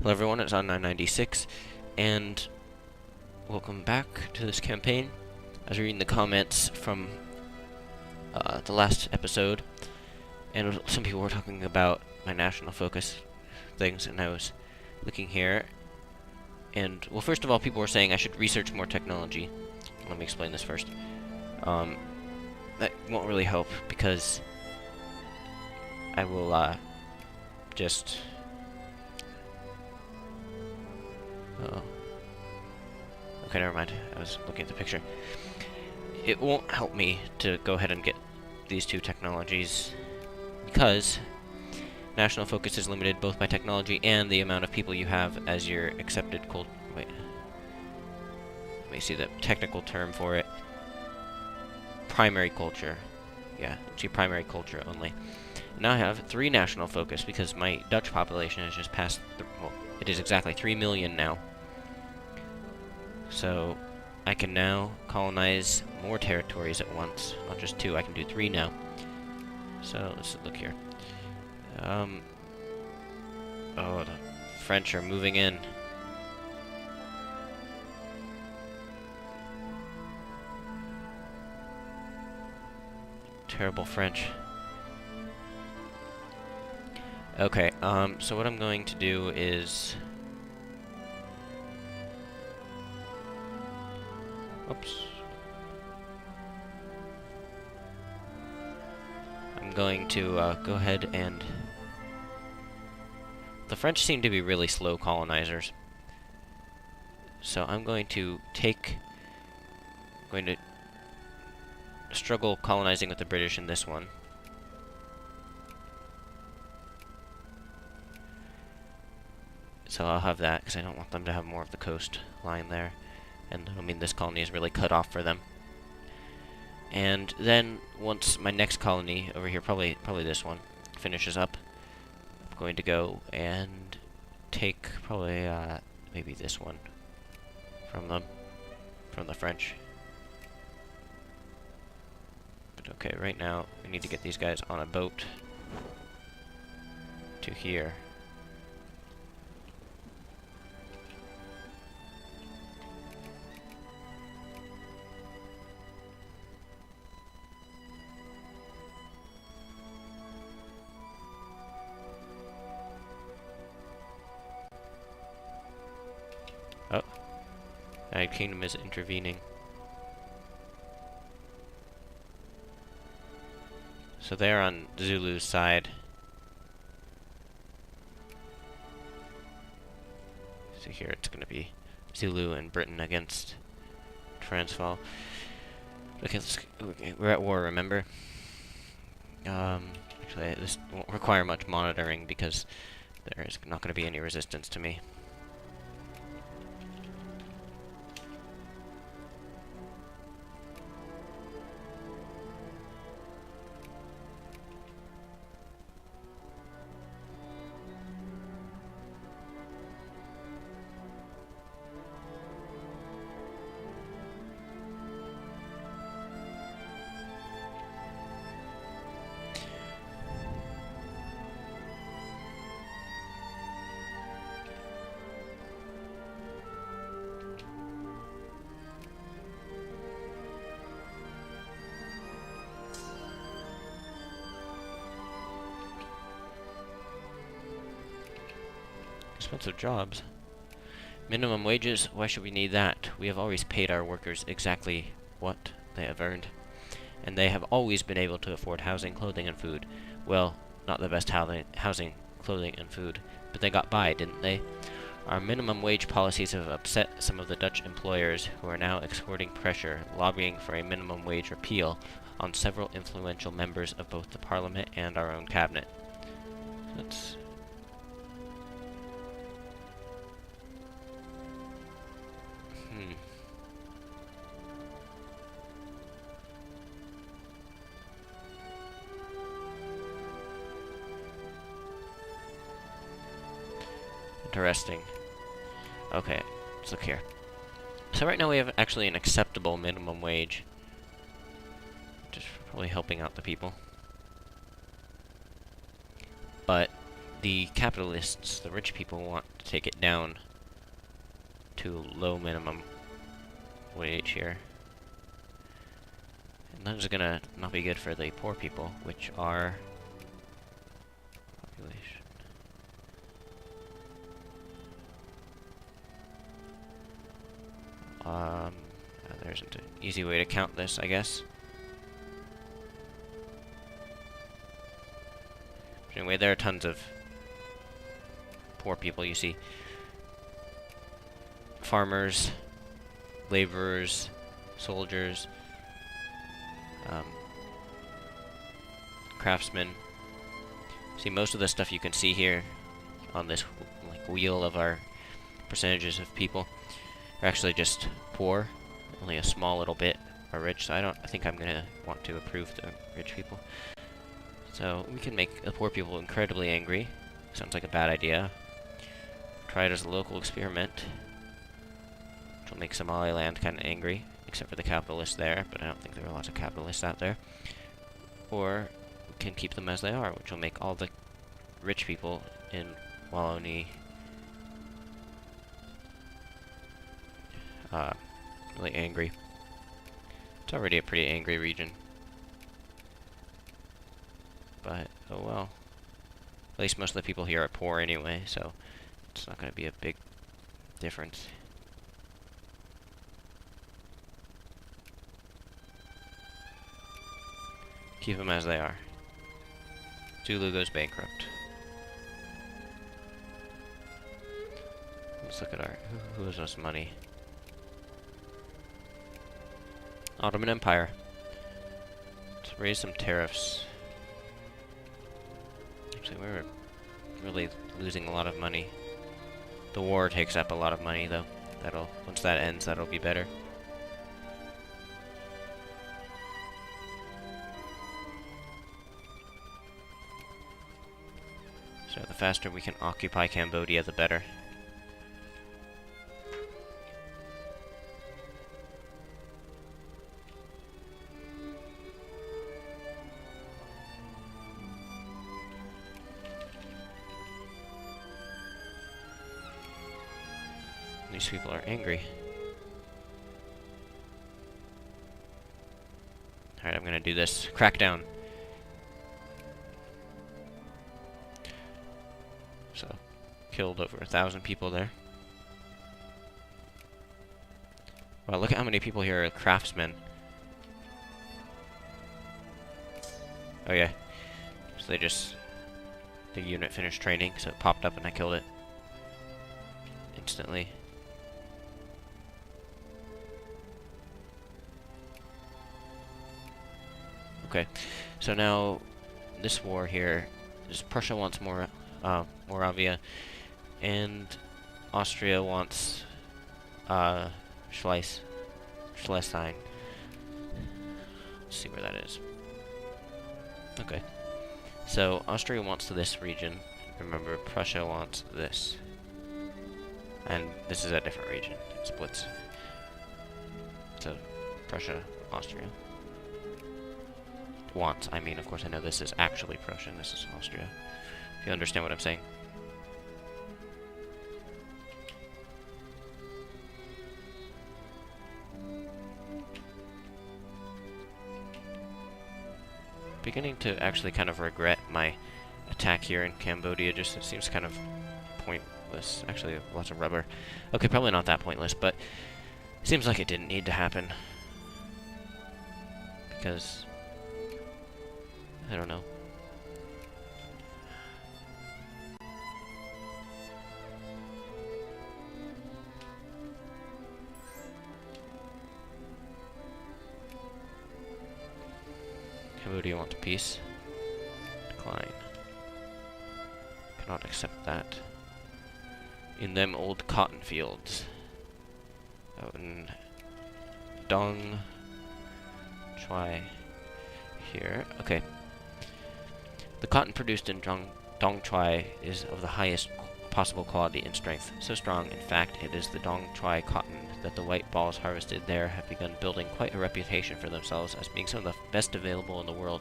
Hello everyone, it's On996, and welcome back to this campaign. I was reading the comments from the last episode, and some people were talking about my national focus things, and I was looking here, and, well, first of all, people were saying I should research more technology. Let me explain this first. That won't really help, because I will, just... Uh-oh. Okay, never mind. I was looking at the picture. It won't help me to go ahead and get these two technologies because national focus is limited both by technology and the amount of people you have as your accepted wait. Let me see the technical term for it. Primary culture. Yeah, it's your primary culture only. Now I have 3 national focus because my Dutch population has just passed well, it is exactly 3 million now. So I can now colonize more territories at once. Not just 2, I can do 3 now. So let's look here. Oh, the French are moving in. Terrible French. Okay, so what I'm going to do is... Oops. I'm going to go ahead and... The French seem to be really slow colonizers. So I'm going to struggle colonizing with the British in this one. So I'll have that, because I don't want them to have more of the coastline there. And, I mean, this colony is really cut off for them. And then, once my next colony over here, probably this one, finishes up, I'm going to go and take probably, maybe this one from the French. But okay, right now, we need to get these guys on a boat to here. Oh, United Kingdom is intervening. So they're on Zulu's side. So here it's going to be Zulu and Britain against Transvaal. Okay, we're at war, remember? Actually, this won't require much monitoring because there is not going to be any resistance to me. Expensive jobs. Minimum wages? Why should we need that? We have always paid our workers exactly what they have earned. And they have always been able to afford housing, clothing, and food. Well, not the best housing, clothing, and food, but they got by, didn't they? Our minimum wage policies have upset some of the Dutch employers who are now exerting pressure, lobbying for a minimum wage repeal on several influential members of both the Parliament and our own cabinet. That's... Interesting. Okay, let's look here. So right now we have actually an acceptable minimum wage. Just probably helping out the people. But the capitalists, the rich people, want to take it down to low minimum wage here. And that is gonna not be good for the poor people, which are population. There isn't an easy way to count this, I guess. But anyway, there are tons of poor people. You see farmers, laborers, soldiers, craftsmen. See, most of the stuff you can see here on this like wheel of our percentages of people are actually just poor. Only a small little bit are rich, so I think I'm gonna want to approve the rich people. So we can make the poor people incredibly angry. Sounds like a bad idea. Try it as a local experiment, which will make Somaliland kind of angry, except for the capitalists there, but I don't think there are lots of capitalists out there. Or we can keep them as they are, which will make all the rich people in Wallonie really angry. It's already a pretty angry region. But, oh well. At least most of the people here are poor anyway, so it's not going to be a big difference. Keep them as they are. Zulu goes bankrupt. Let's look at our... who owes us money? Ottoman Empire. Let's raise some tariffs. Actually, we're really losing a lot of money. The war takes up a lot of money, though. Once that ends, that'll be better. So the faster we can occupy Cambodia, the better. These people are angry. Alright, I'm gonna do this. Crackdown. So, killed over 1,000 people there. Wow, look at how many people here are craftsmen. Oh yeah. So the unit finished training, so it popped up and I killed it instantly. Okay, so now this war here is Prussia wants Moravia, and Austria wants Schleswig. Let's see where that is. Okay, so Austria wants this region. Remember, Prussia wants this, and this is a different region. It splits. So Prussia, Austria. Wants. I mean, of course, I know this is actually Prussia and this is Austria. If you understand what I'm saying. Beginning to actually kind of regret my attack here in Cambodia. Just it seems kind of pointless. Actually, lots of rubber. Okay, probably not that pointless, but it seems like it didn't need to happen. Because I don't know. Cambodia wants peace. Decline. Cannot accept that. In them old cotton fields. Out in Dong Choi here. Okay. The cotton produced in Dong Choi is of the highest possible quality and strength. So strong, in fact, it is the Dong Choi cotton that the white balls harvested there have begun building quite a reputation for themselves as being some of the best available in the world.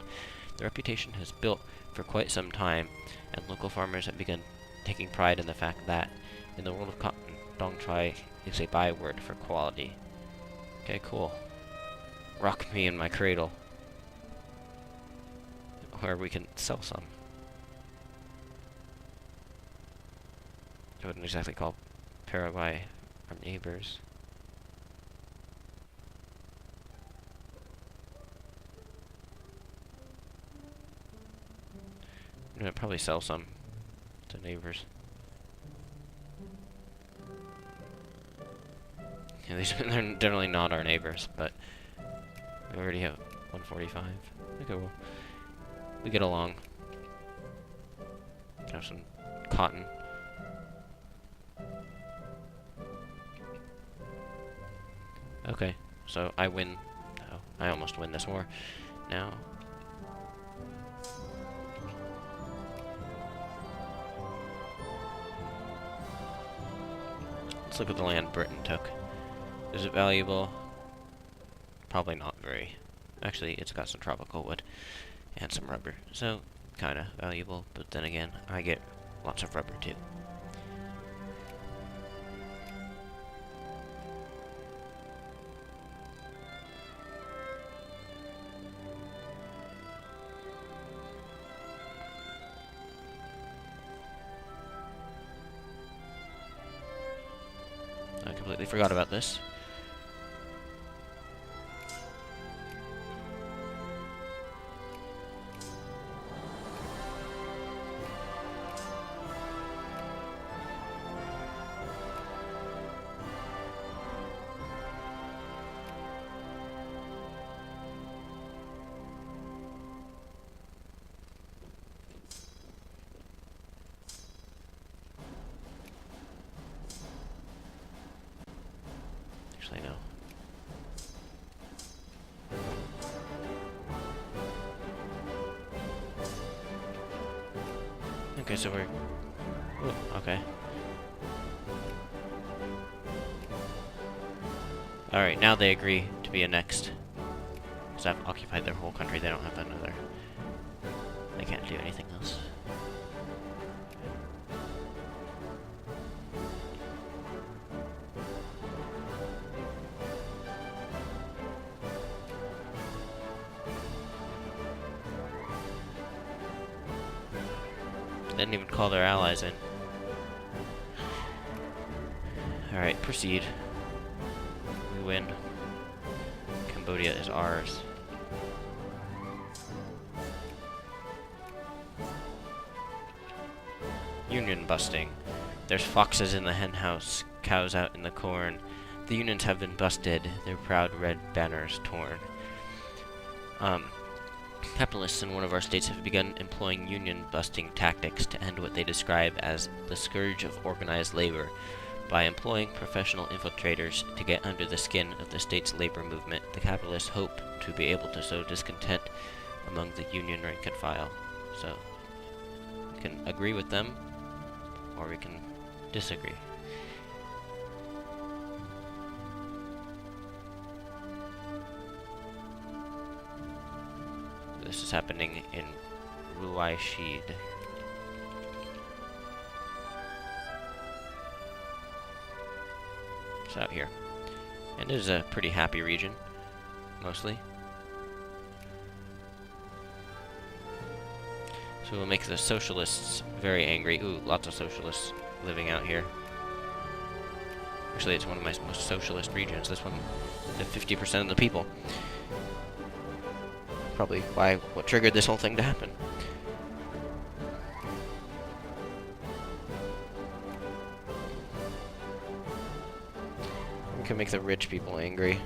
The reputation has built for quite some time, and local farmers have begun taking pride in the fact that, in the world of cotton, dong chai is a byword for quality. Okay, cool. Rock me in my cradle, where we can sell some. I wouldn't exactly call Paraguay our neighbors. I'm gonna probably sell some to neighbors. Yeah, they're generally not our neighbors, but we already have 145. Okay, well, we get along. Have some cotton. Okay, so I win. Oh, I almost win this war. Now. Let's look at the land Britain took. Is it valuable? Probably not very. Actually, it's got some tropical wood and some rubber, so kinda valuable, but then again, I get lots of rubber too. I completely forgot about this. Actually, no. Okay, so we're... Ooh, okay. Alright, now they agree to be annexed. Because I've occupied their whole country, they don't have another... They can't do anything else. They didn't even call their allies in. Alright, proceed. We win. Cambodia is ours. Union busting. There's foxes in the hen house, cows out in the corn. The unions have been busted, their proud red banners torn. Capitalists in one of our states have begun employing union-busting tactics to end what they describe as the scourge of organized labor. By employing professional infiltrators to get under the skin of the state's labor movement, the capitalists hope to be able to sow discontent among the union rank and file. So, we can agree with them, or we can disagree. This is happening in Ruai Shid. It's out here. And it is a pretty happy region, mostly. So we'll make the socialists very angry. Ooh, lots of socialists living out here. Actually, it's one of my most socialist regions. This one, the 50% of the people. Probably what triggered this whole thing to happen. We can make the rich people angry.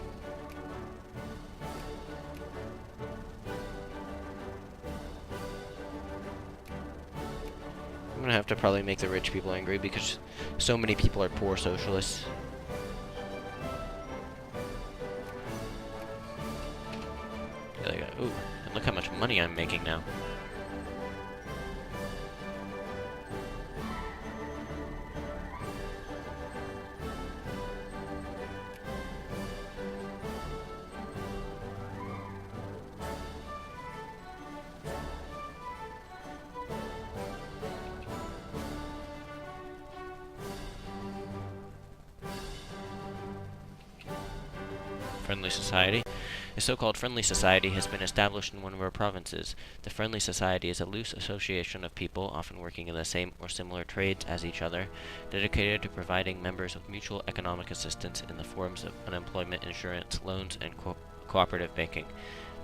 I'm gonna have to probably make the rich people angry because so many people are poor socialists. Ooh, and look how much money I'm making now. Friendly Society. A so-called Friendly Society has been established in one of our provinces. The Friendly Society is a loose association of people, often working in the same or similar trades as each other, dedicated to providing members with mutual economic assistance in the forms of unemployment insurance, loans, and cooperative banking.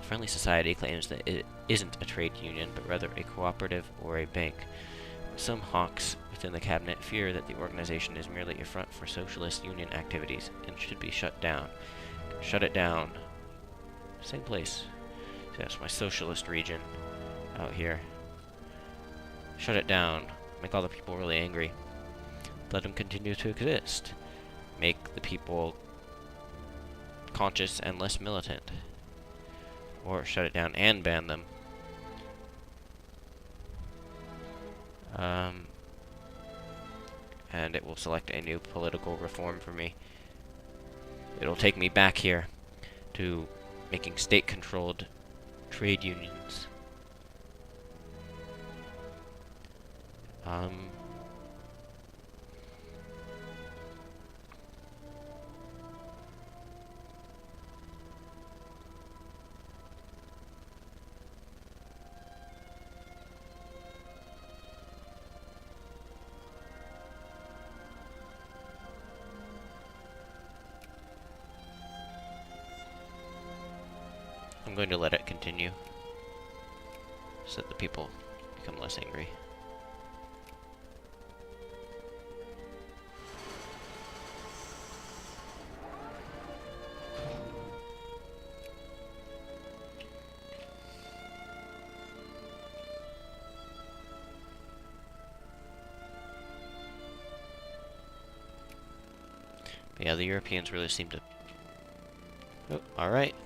The Friendly Society claims that it isn't a trade union, but rather a cooperative or a bank. Some hawks within the cabinet fear that the organization is merely a front for socialist union activities and should be shut down. Shut it down. Same place. So that's my socialist region out here. Shut it down. Make all the people really angry. Let them continue to exist. Make the people conscious and less militant. Or shut it down and ban them. And it will select a new political reform for me. It'll take me back here to making state-controlled trade unions. I'm going to let it continue so that the people become less angry. But yeah, the Europeans really seem to... Oh, alright.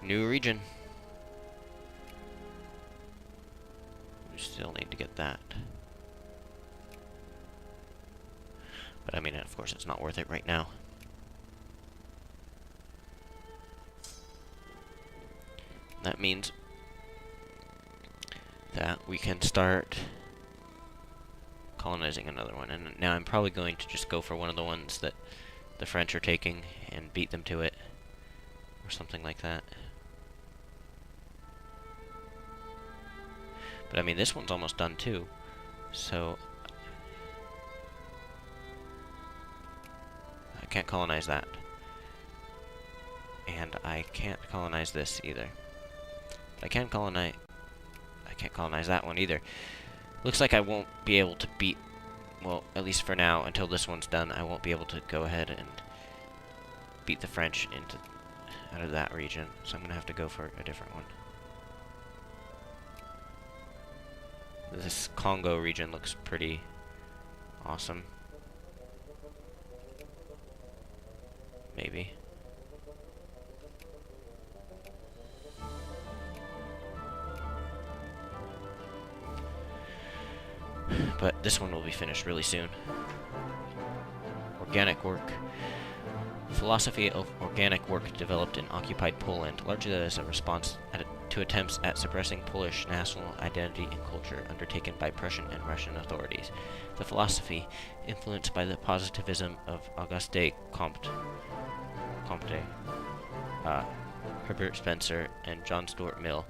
New region. We still need to get that. But I mean, of course, it's not worth it right now. That means that we can start colonizing another one. And now I'm probably going to just go for one of the ones that the French are taking and beat them to it. Or something like that. But I mean, this one's almost done too. So I can't colonize that. And I can't colonize this either. But I can't colonize that one either. Looks like I won't be able to beat, well, at least for now, until this one's done, I won't be able to go ahead and beat the French out of that region. So I'm gonna have to go for a different one. This Congo region looks pretty awesome. Maybe. But this one will be finished really soon. Organic work. The philosophy of organic work developed in occupied Poland, largely as a response to attempts at suppressing Polish national identity and culture undertaken by Prussian and Russian authorities. The philosophy, influenced by the positivism of Auguste Comte, Herbert Spencer, and John Stuart Mill,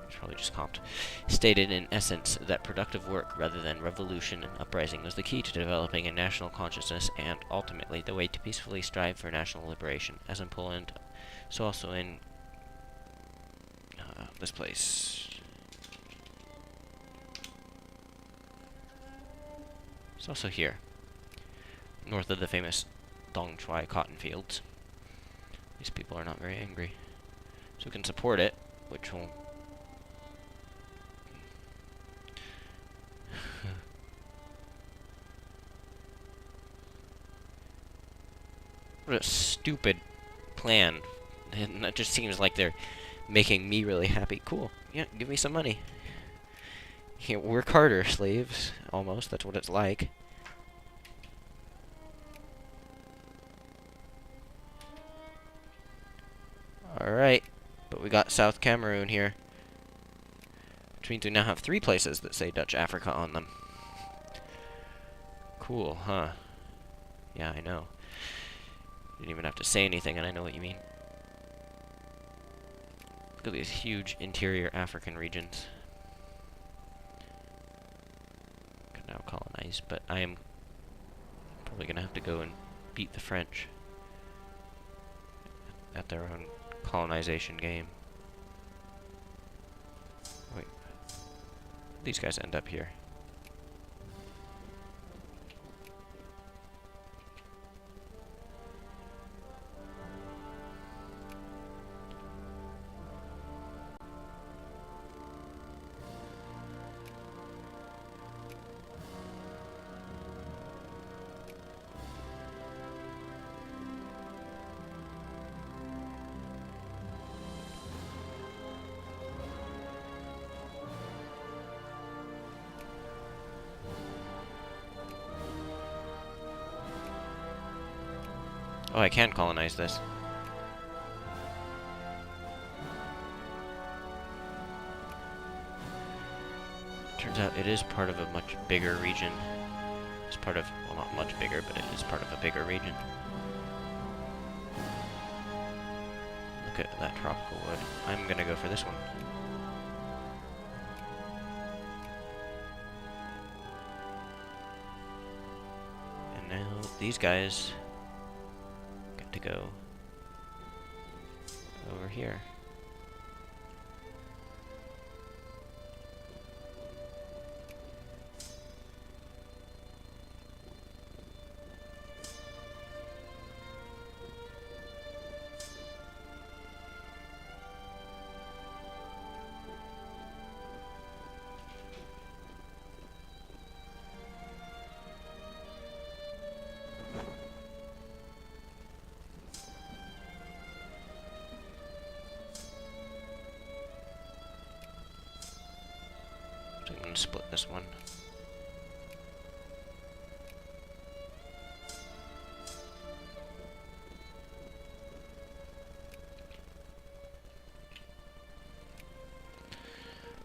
it's probably just Comte, stated in essence that productive work rather than revolution and uprising was the key to developing a national consciousness and, ultimately, the way to peacefully strive for national liberation, as in Poland, so also in this place. It's also here, north of the famous Dong Chuai cotton fields. These people are not very angry. So we can support it, which will... What a stupid plan. And that just seems like they're making me really happy. Cool. Yeah, give me some money. Yeah, work harder, slaves. Almost. That's what it's like. Alright. But we got South Cameroon here. Which means we now have 3 places that say Dutch Africa on them. Cool, huh? Yeah, I know. You didn't even have to say anything, and I know what you mean. Look at these huge interior African regions. Can now colonize, but I am probably gonna have to go and beat the French at their own colonization game. Wait, these guys end up here. Oh, I can colonize this. Turns out it is part of a much bigger region. It's part of, well, not much bigger, but it is part of a bigger region. Look at that tropical wood. I'm gonna go for this one. And now these guys get to go over here. So I'm going to split this one.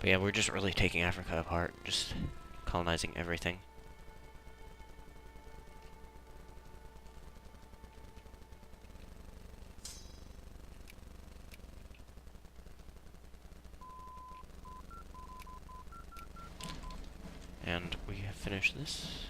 But yeah, we're just really taking Africa apart, just colonizing everything. And we have finished this.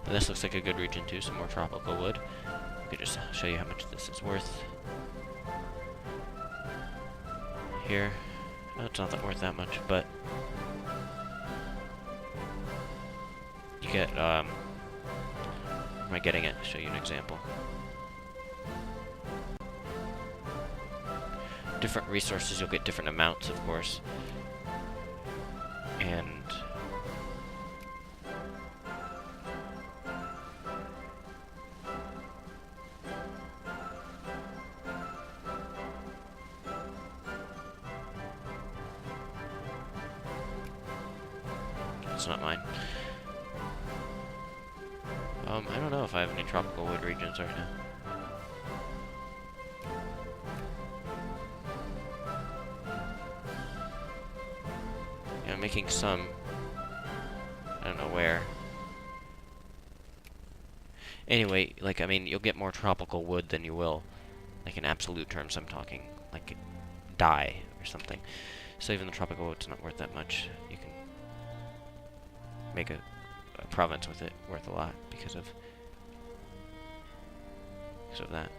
And this looks like a good region too, some more tropical wood. I could just show you how much this is worth. Here, oh, it's not that worth that much, but you get, am I getting it? Show you an example. Different resources, you'll get different amounts, of course. And it's not mine. I don't know if I have any tropical wood regions right now. Yeah, I'm making some. I don't know where. Anyway, like, I mean, you'll get more tropical wood than you will, like, in absolute terms I'm talking, like, dye or something. So even the tropical wood's not worth that much. You can make a province with it worth a lot because of that.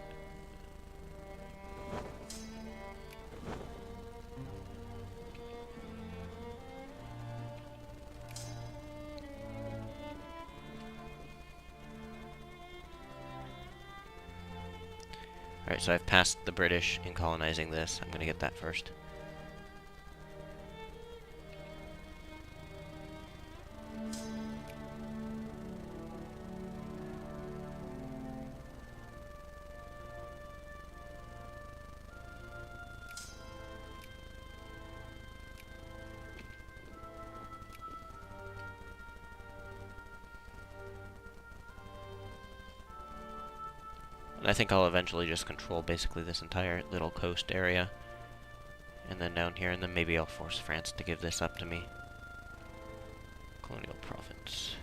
Alright, so I've passed the British in colonizing this. I'm gonna get that first. And I think I'll eventually just control basically this entire little coast area. And then down here, and then maybe I'll force France to give this up to me. Colonial province.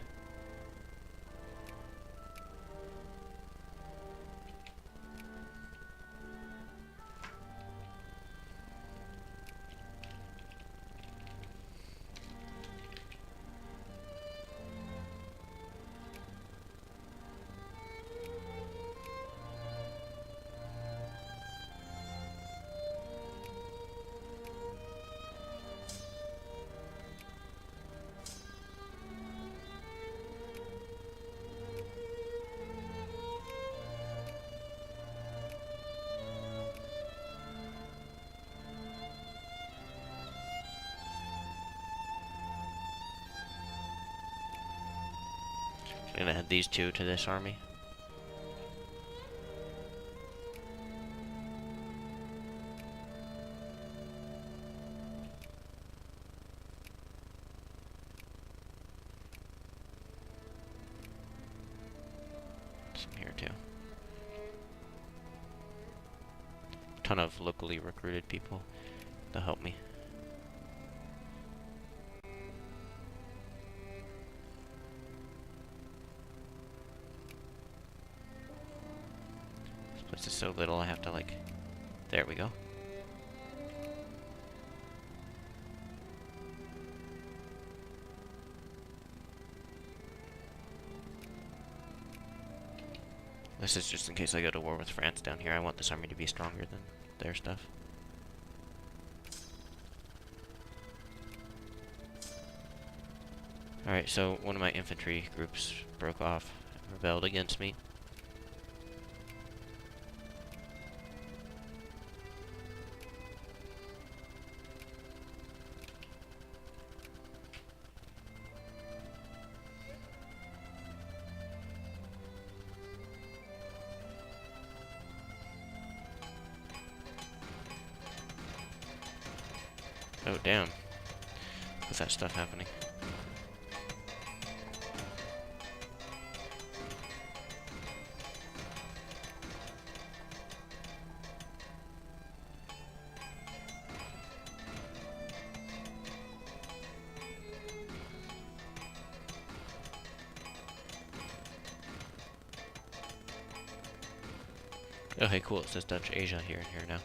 I'm gonna add these two to this army. Some here too. Ton of locally recruited people to help me. This is so little, I have to like... There we go. This is just in case I go to war with France down here. I want this army to be stronger than their stuff. Alright, so one of my infantry groups broke off, rebelled against me. Oh, damn. What's that stuff happening? Oh, hey, cool. It says Dutch Asia here and here now.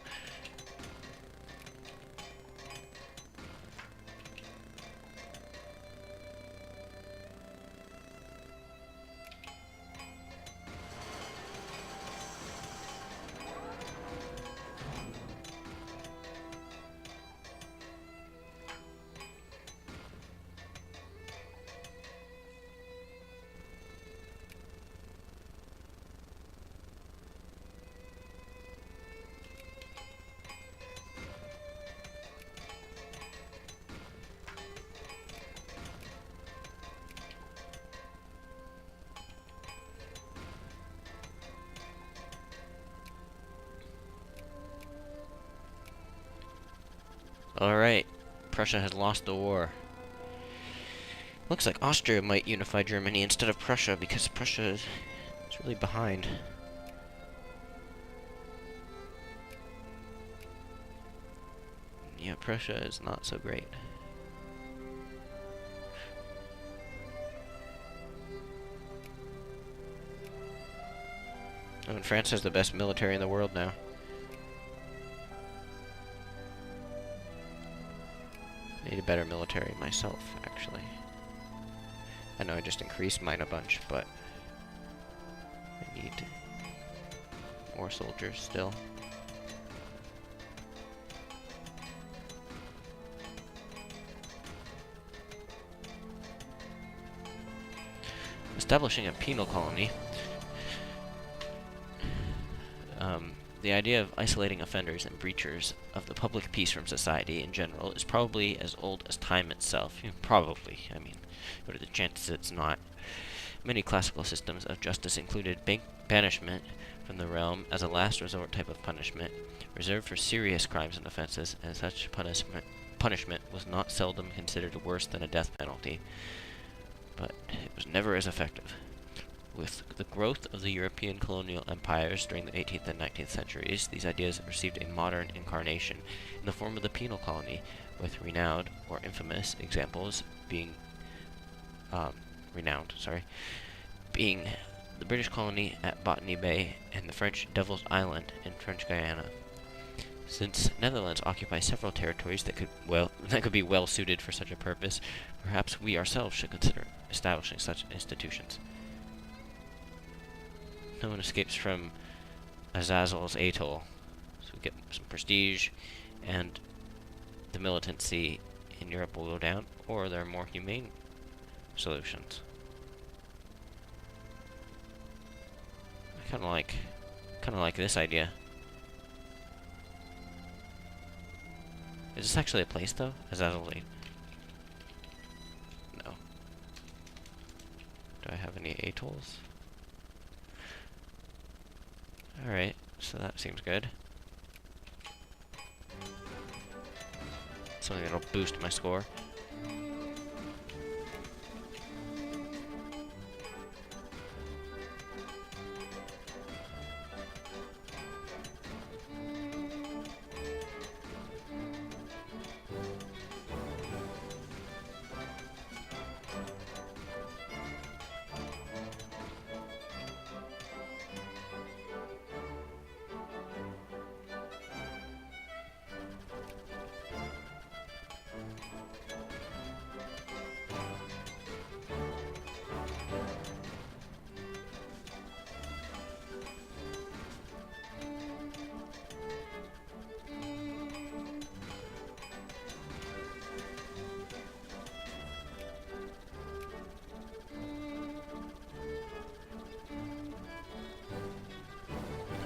Alright, Prussia has lost the war. Looks like Austria might unify Germany instead of Prussia, because Prussia is really behind. Yeah, Prussia is not so great. Oh, and France has the best military in the world now. I need a better military myself, actually. I know I just increased mine a bunch, but I need more soldiers still. Establishing a penal colony. The idea of isolating offenders and breachers of the public peace from society in general is probably as old as time itself. Probably, I mean, what are the chances it's not? Many classical systems of justice included banishment from the realm as a last resort type of punishment, reserved for serious crimes and offenses, and such punishment was not seldom considered worse than a death penalty, but it was never as effective. With the growth of the European colonial empires during the 18th and 19th centuries, these ideas received a modern incarnation in the form of the penal colony, with renowned or infamous examples being being the British colony at Botany Bay and the French Devil's Island in French Guiana. Since Netherlands occupy several territories that could be well suited for such a purpose, perhaps we ourselves should consider establishing such institutions. No one escapes from Azazel's atoll, so we get some prestige, and the militancy in Europe will go down, or there are more humane solutions. I kind of like this idea. Is this actually a place, though? Azazel's atoll? No. Do I have any atolls? Alright, so that seems good. Something that'll boost my score.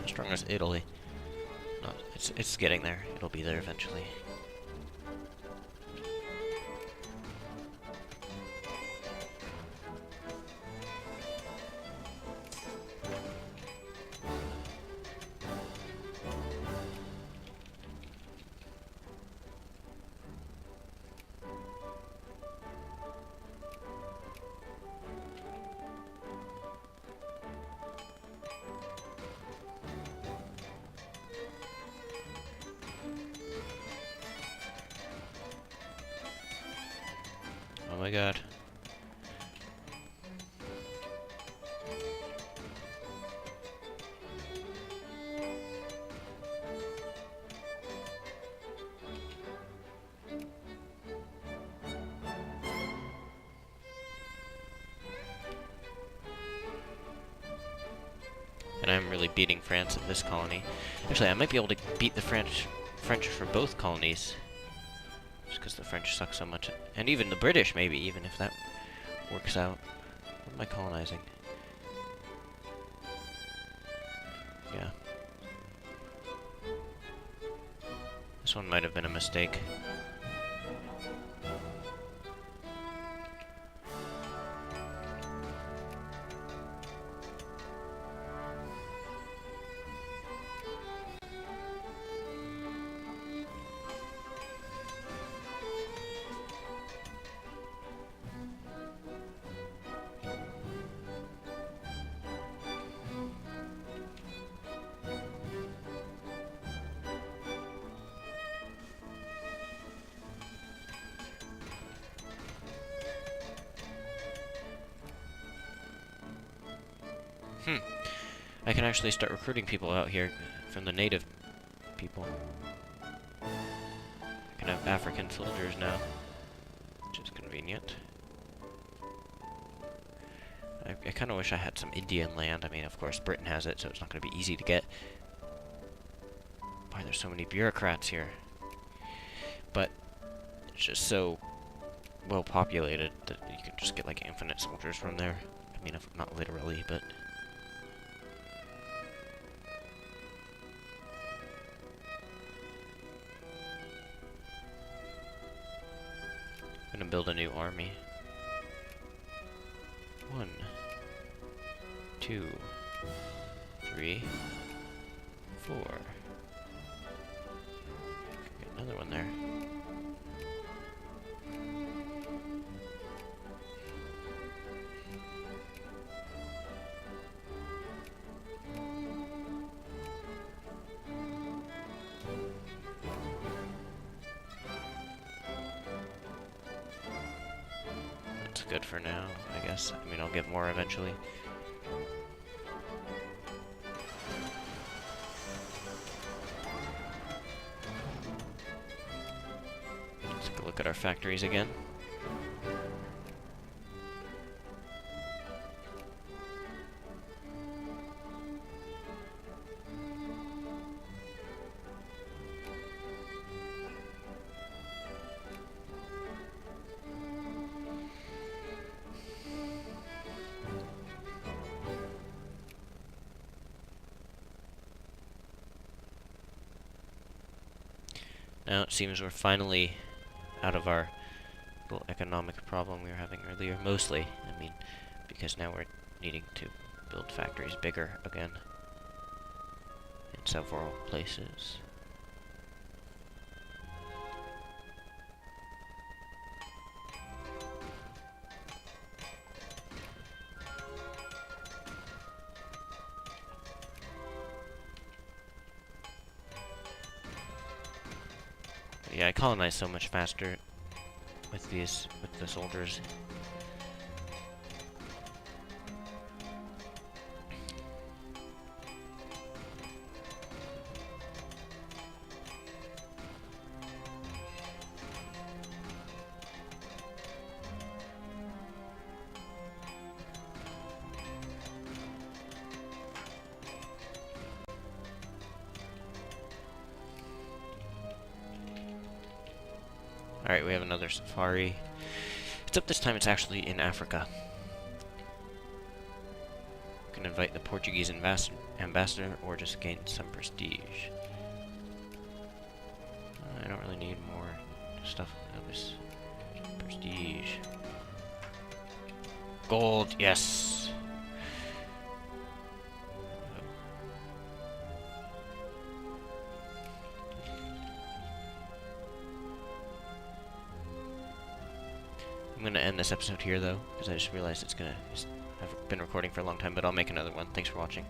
How strong is Italy? No, it's getting there. It'll be there eventually. Oh my god. And I'm really beating France in this colony. Actually, I might be able to beat the French for both colonies. Just because the French suck so much. And even the British, maybe, even if that works out. What am I colonizing? Yeah. This one might have been a mistake. I can actually start recruiting people out here from the native people. I can have African soldiers now, which is convenient. I kind of wish I had some Indian land. I mean, of course, Britain has it, so it's not going to be easy to get. Why there's so many bureaucrats here? But it's just so well populated that you can just get like infinite soldiers from there. I mean, not literally, but... I'm gonna build a new army. 1, 2, 3, 4. Get another one there. good for now, I guess. I mean, I'll get more eventually. Let's take a look at our factories again. Now it seems we're finally out of our little economic problem we were having earlier. Mostly, I mean, because now we're needing to build factories bigger again in several places. Yeah, I colonize so much faster with the soldiers. Alright, we have another safari. Except this time it's actually in Africa. Can invite the Portuguese ambassador or just gain some prestige. I don't really need more stuff. This prestige. Gold, yes. I'm gonna end this episode here though, because I just realized I've been recording for a long time, but I'll make another one. Thanks for watching.